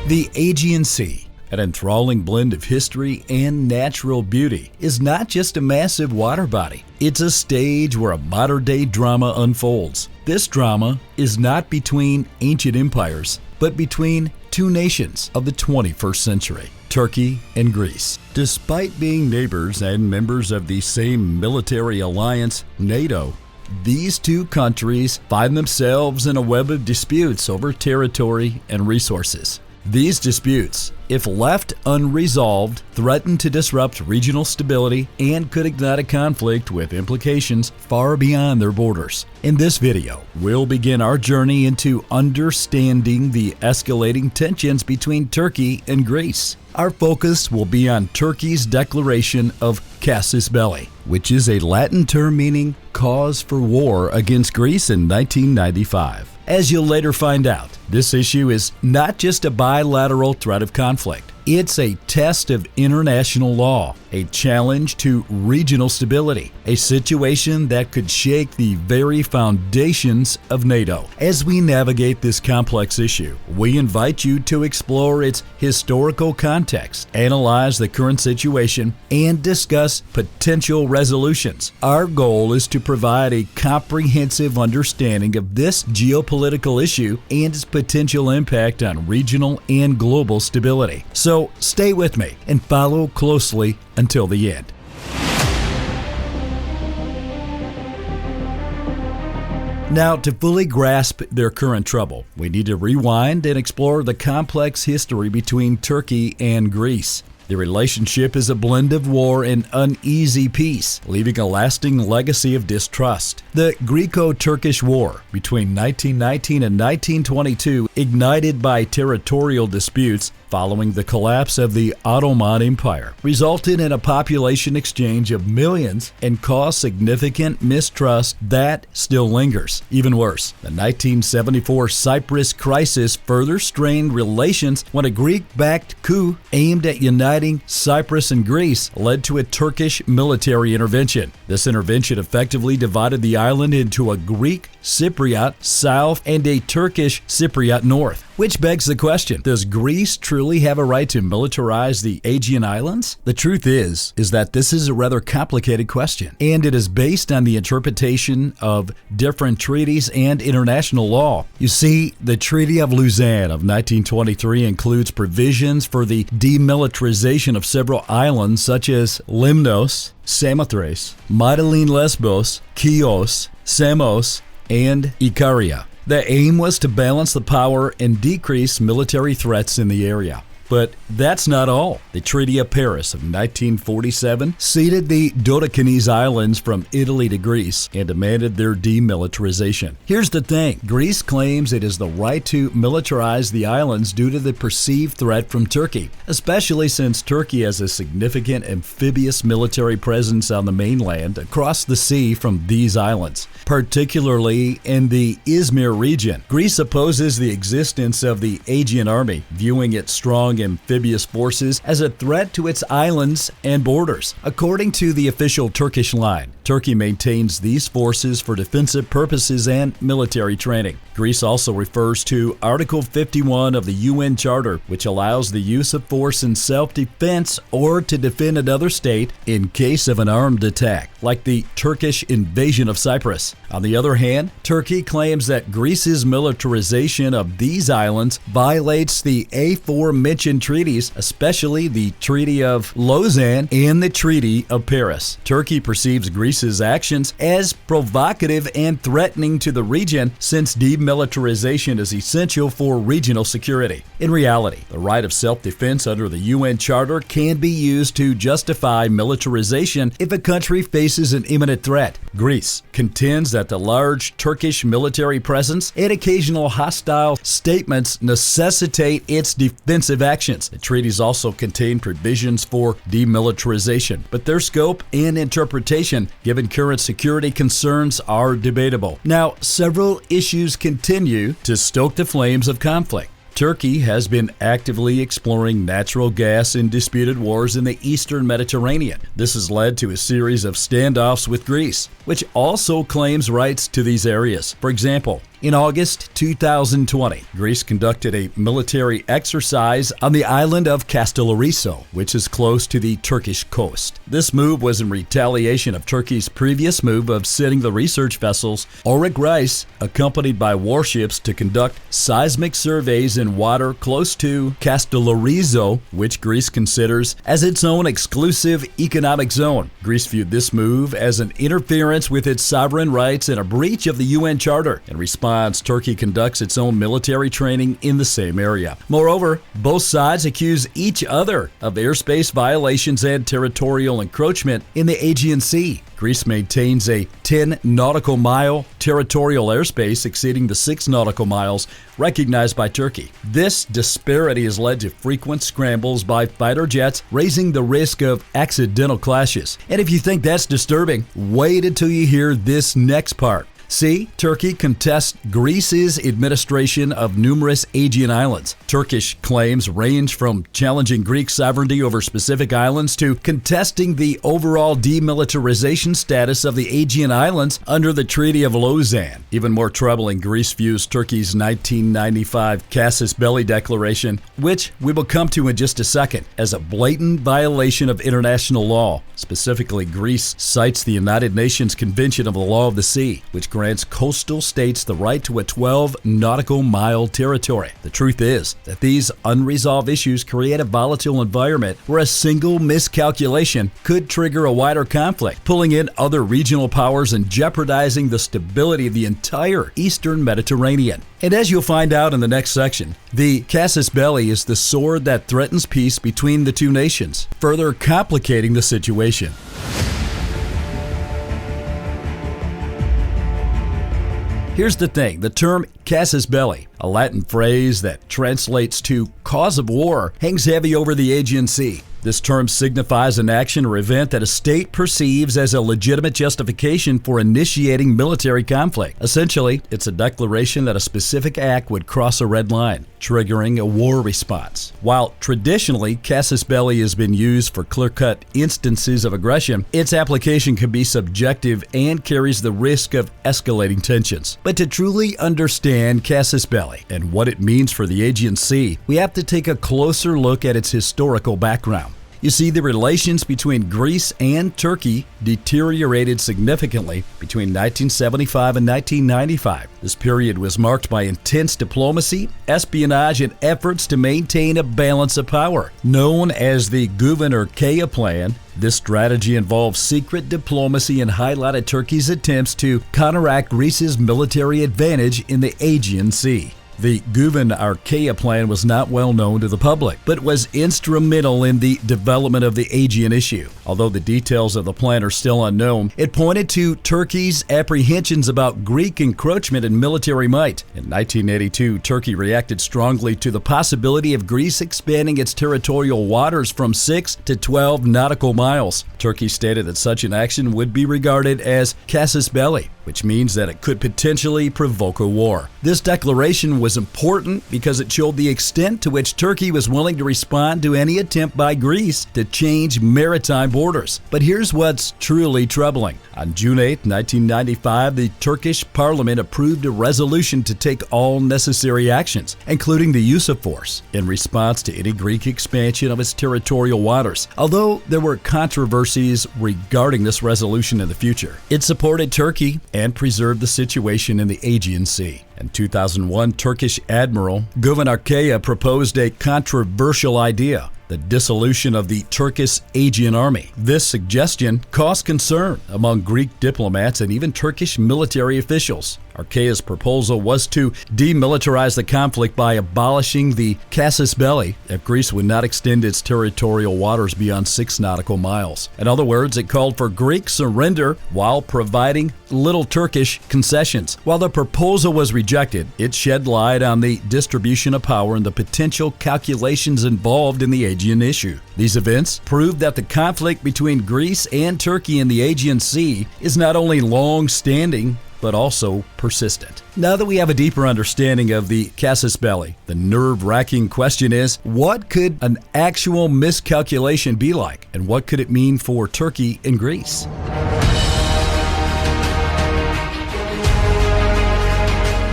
The Aegean Sea, an enthralling blend of history and natural beauty, is not just a massive water body. It's a stage where a modern-day drama unfolds. This drama is not between ancient empires, but between two nations of the 21st century, Turkey and Greece. Despite being neighbors and members of the same military alliance, NATO, these two countries find themselves in a web of disputes over territory and resources. These disputes, if left unresolved, threaten to disrupt regional stability and could ignite a conflict with implications far beyond their borders. In this video, we'll begin our journey into understanding the escalating tensions between Turkey and Greece. Our focus will be on Turkey's declaration of Casus Belli, which is a Latin term meaning cause for war against Greece in 1995. As you'll later find out, this issue is not just a bilateral threat of conflict. It's a test of international law, a challenge to regional stability, a situation that could shake the very foundations of NATO. As we navigate this complex issue, we invite you to explore its historical context, analyze the current situation, and discuss potential resolutions. Our goal is to provide a comprehensive understanding of this geopolitical issue and its potential impact on regional and global stability. So stay with me and follow closely until the end. Now, to fully grasp their current trouble, we need to rewind and explore the complex history between Turkey and Greece. The relationship is a blend of war and uneasy peace, leaving a lasting legacy of distrust. The Greco-Turkish War between 1919 and 1922, ignited by territorial disputes following the collapse of the Ottoman Empire, resulted in a population exchange of millions and caused significant mistrust that still lingers. Even worse, the 1974 Cyprus Crisis further strained relations when a Greek-backed coup aimed at uniting Cyprus and Greece led to a Turkish military intervention. This intervention effectively divided the island into a Greek Cypriot south and a Turkish Cypriot north. Which begs the question, does Greece truly have a right to militarize the Aegean Islands? The truth is that this is a rather complicated question, and it is based on the interpretation of different treaties and international law. You see, the Treaty of Lausanne of 1923 includes provisions for the demilitarization of several islands such as Limnos, Samothrace, Mytilene Lesbos, Chios, Samos, and Erkaya. The aim was to balance the power and decrease military threats in the area. But that's not all. The Treaty of Paris of 1947 ceded the Dodecanese Islands from Italy to Greece and demanded their demilitarization. Here's the thing. Greece claims it has the right to militarize the islands due to the perceived threat from Turkey, especially since Turkey has a significant amphibious military presence on the mainland across the sea from these islands, particularly in the Izmir region. Greece opposes the existence of the Aegean Army, viewing its strong amphibious forces as a threat to its islands and borders. According to the official Turkish line, Turkey maintains these forces for defensive purposes and military training. Greece also refers to Article 51 of the UN Charter, which allows the use of force in self-defense or to defend another state in case of an armed attack, like the Turkish invasion of Cyprus. On the other hand, Turkey claims that Greece's militarization of these islands violates the aforementioned treaties, especially the Treaty of Lausanne and the Treaty of Paris. Turkey perceives Greece's actions as provocative and threatening to the region, since demilitarization is essential for regional security. In reality, the right of self-defense under the UN Charter can be used to justify militarization if a country faces an imminent threat. Greece contends that the large Turkish military presence and occasional hostile statements necessitate its defensive actions. The treaties also contain provisions for demilitarization, but their scope and interpretation, given current security concerns, are debatable. Now, several issues continue to stoke the flames of conflict. Turkey has been actively exploring natural gas in disputed wars in the eastern Mediterranean. This has led to a series of standoffs with Greece, which also claims rights to these areas. For example, in August 2020, Greece conducted a military exercise on the island of Castellariso, which is close to the Turkish coast. This move was in retaliation of Turkey's previous move of sending the research vessels Oryx Rice, accompanied by warships, to conduct seismic surveys in water close to Castellariso, which Greece considers as its own exclusive economic zone. Greece viewed this move as an interference with its sovereign rights and a breach of the UN Charter. In response, Turkey conducts its own military training in the same area. Moreover, both sides accuse each other of airspace violations and territorial encroachment in the Aegean Sea. Greece maintains a 10 nautical mile territorial airspace exceeding the 6 nautical miles recognized by Turkey. This disparity has led to frequent scrambles by fighter jets, raising the risk of accidental clashes. And if you think that's disturbing, wait until you hear this next part. See, Turkey contests Greece's administration of numerous Aegean islands. Turkish claims range from challenging Greek sovereignty over specific islands to contesting the overall demilitarization status of the Aegean islands under the Treaty of Lausanne. Even more troubling, Greece views Turkey's 1995 Casus Belli declaration, which we will come to in just a second, as a blatant violation of international law. Specifically, Greece cites the United Nations Convention of the Law of the Sea, which grants coastal states the right to a 12 nautical mile territory. The truth is that these unresolved issues create a volatile environment where a single miscalculation could trigger a wider conflict, pulling in other regional powers and jeopardizing the stability of the entire eastern Mediterranean. And as you'll find out in the next section, the Casus Belli is the sword that threatens peace between the two nations, further complicating the situation. Here's the thing, the term Casus Belli, a Latin phrase that translates to cause of war, hangs heavy over the Aegean Sea. This term signifies an action or event that a state perceives as a legitimate justification for initiating military conflict. Essentially, it's a declaration that a specific act would cross a red line, triggering a war response. While traditionally Casus Belli has been used for clear-cut instances of aggression, its application can be subjective and carries the risk of escalating tensions. But to truly understand Casus Belli and what it means for the Aegean Sea, we have to take a closer look at its historical background. You see, the relations between Greece and Turkey deteriorated significantly between 1975 and 1995. This period was marked by intense diplomacy, espionage, and efforts to maintain a balance of power. Known as the Güven Erkaya plan, this strategy involved secret diplomacy and highlighted Turkey's attempts to counteract Greece's military advantage in the Aegean Sea. The Güven Erkaya plan was not well known to the public, but was instrumental in the development of the Aegean issue. Although the details of the plan are still unknown, it pointed to Turkey's apprehensions about Greek encroachment and military might. In 1982, Turkey reacted strongly to the possibility of Greece expanding its territorial waters from 6 to 12 nautical miles. Turkey stated that such an action would be regarded as Casus Belli, which means that it could potentially provoke a war. This declaration was important because it showed the extent to which Turkey was willing to respond to any attempt by Greece to change maritime borders. But here's what's truly troubling. On June 8, 1995, the Turkish parliament approved a resolution to take all necessary actions, including the use of force, in response to any Greek expansion of its territorial waters. Although there were controversies regarding this resolution in the future, it supported Turkey and preserved the situation in the Aegean Sea. In 2001, Turkish Admiral Güven Erkaya proposed a controversial idea: the dissolution of the Turkish Aegean Army. This suggestion caused concern among Greek diplomats and even Turkish military officials. Erkaya's proposal was to demilitarize the conflict by abolishing the Casus Belli if Greece would not extend its territorial waters beyond 6 nautical miles. In other words, it called for Greek surrender while providing little Turkish concessions. While the proposal was rejected, it shed light on the distribution of power and the potential calculations involved in the Aegean issue. These events proved that the conflict between Greece and Turkey in the Aegean Sea is not only long-standing, but also persistent. Now that we have a deeper understanding of the Casus Belli, the nerve-wracking question is, what could an actual miscalculation be like, and what could it mean for Turkey and Greece?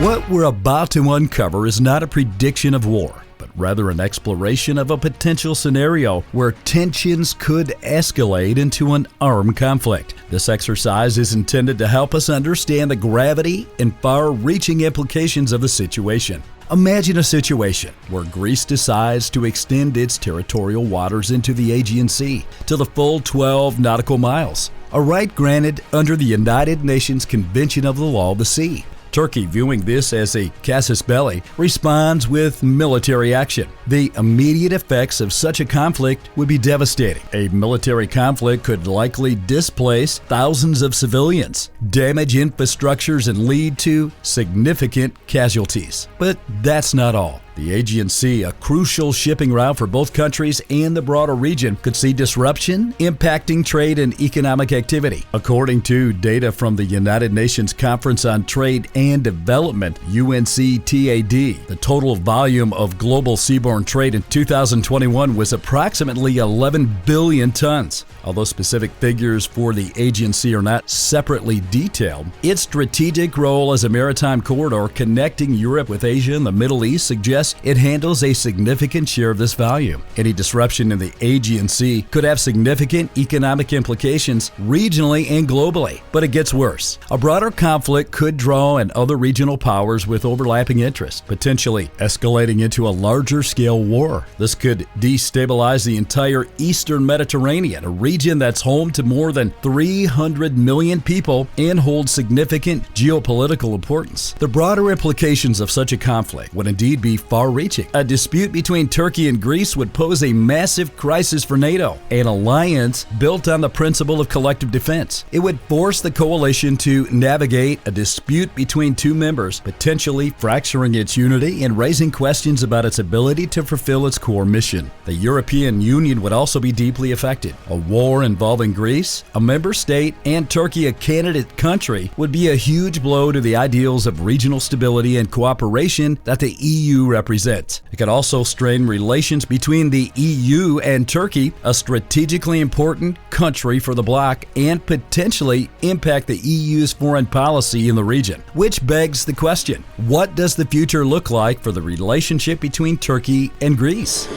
What we're about to uncover is not a prediction of war, but rather an exploration of a potential scenario where tensions could escalate into an armed conflict. This exercise is intended to help us understand the gravity and far-reaching implications of the situation. Imagine a situation where Greece decides to extend its territorial waters into the Aegean Sea to the full 12 nautical miles, a right granted under the United Nations Convention of the Law of the Sea. Turkey, viewing this as a casus belli, responds with military action. The immediate effects of such a conflict would be devastating. A military conflict could likely displace thousands of civilians, damage infrastructures, and lead to significant casualties. But that's not all. The Aegean Sea, a crucial shipping route for both countries and the broader region, could see disruption, impacting trade and economic activity. According to data from the United Nations Conference on Trade and Development, UNCTAD, the total volume of global seaborne trade in 2021 was approximately 11 billion tons. Although specific figures for the Aegean Sea are not separately detailed, its strategic role as a maritime corridor connecting Europe with Asia and the Middle East suggests it handles a significant share of this volume. Any disruption in the Aegean Sea could have significant economic implications regionally and globally. But it gets worse. A broader conflict could draw in other regional powers with overlapping interests, potentially escalating into a larger-scale war. This could destabilize the entire Eastern Mediterranean, a region that's home to more than 300 million people and holds significant geopolitical importance. The broader implications of such a conflict would indeed be far-reaching. A dispute between Turkey and Greece would pose a massive crisis for NATO, an alliance built on the principle of collective defense. It would force the coalition to navigate a dispute between two members, potentially fracturing its unity and raising questions about its ability to fulfill its core mission. The European Union would also be deeply affected. A war involving Greece, a member state, and Turkey, a candidate country, would be a huge blow to the ideals of regional stability and cooperation that the EU represents. It could also strain relations between the EU and Turkey, a strategically important country for the bloc, and potentially impact the EU's foreign policy in the region. Which begs the question, what does the future look like for the relationship between Turkey and Greece?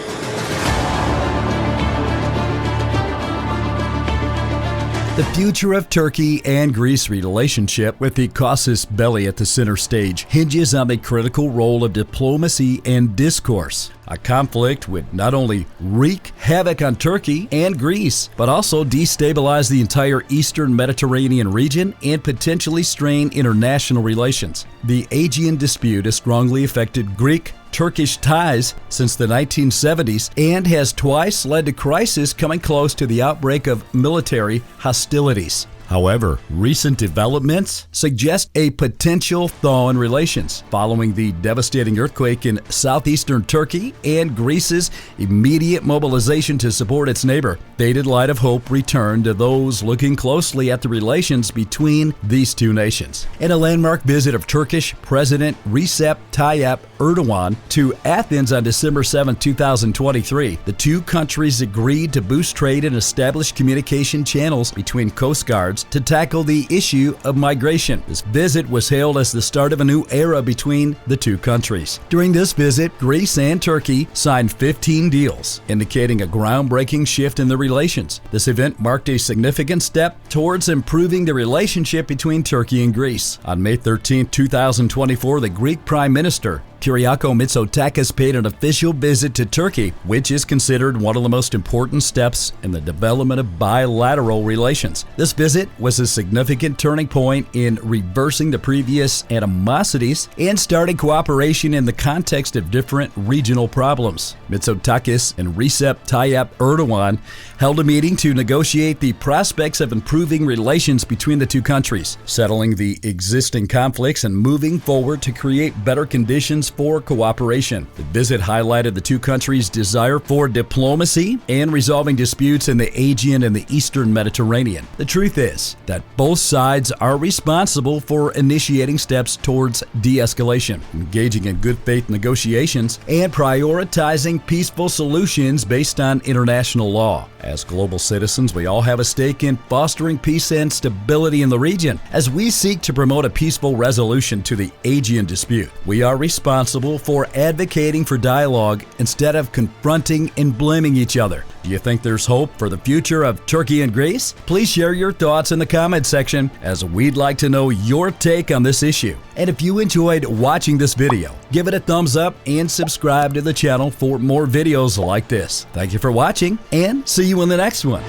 The future of Turkey and Greece relationship, with the Casus Belli at the center stage, hinges on the critical role of diplomacy and discourse. A conflict would not only wreak havoc on Turkey and Greece, but also destabilize the entire Eastern Mediterranean region and potentially strain international relations. The Aegean dispute has strongly affected Greek-Turkish ties since the 1970s and has twice led to crisis coming close to the outbreak of military hostilities. However, recent developments suggest a potential thaw in relations following the devastating earthquake in southeastern Turkey and Greece's immediate mobilization to support its neighbor. Faded light of hope returned to those looking closely at the relations between these two nations. In a landmark visit of Turkish President Recep Tayyip Erdogan to Athens on December 7, 2023, the two countries agreed to boost trade and establish communication channels between coast guards to tackle the issue of migration. This visit was hailed as the start of a new era between the two countries. During this visit, Greece and Turkey signed 15 deals, indicating a groundbreaking shift in the relations. This event marked a significant step towards improving the relationship between Turkey and Greece. On May 13, 2024, the Greek Prime Minister Kyriakos Mitsotakis paid an official visit to Turkey, which is considered one of the most important steps in the development of bilateral relations. This visit was a significant turning point in reversing the previous animosities and starting cooperation in the context of different regional problems. Mitsotakis and Recep Tayyip Erdogan held a meeting to negotiate the prospects of improving relations between the two countries, settling the existing conflicts and moving forward to create better conditions grounds for cooperation. The visit highlighted the two countries' desire for diplomacy and resolving disputes in the Aegean and the Eastern Mediterranean. The truth is that both sides are responsible for initiating steps towards de-escalation, engaging in good faith negotiations, and prioritizing peaceful solutions based on international law. As global citizens, we all have a stake in fostering peace and stability in the region. As we seek to promote a peaceful resolution to the Aegean dispute, we are responsible for advocating for dialogue instead of confronting and blaming each other. Do you think there's hope for the future of Turkey and Greece? Please share your thoughts in the comment section, as we'd like to know your take on this issue. And if you enjoyed watching this video, give it a thumbs up and subscribe to the channel for more videos like this. Thank you for watching, and see you in the next one.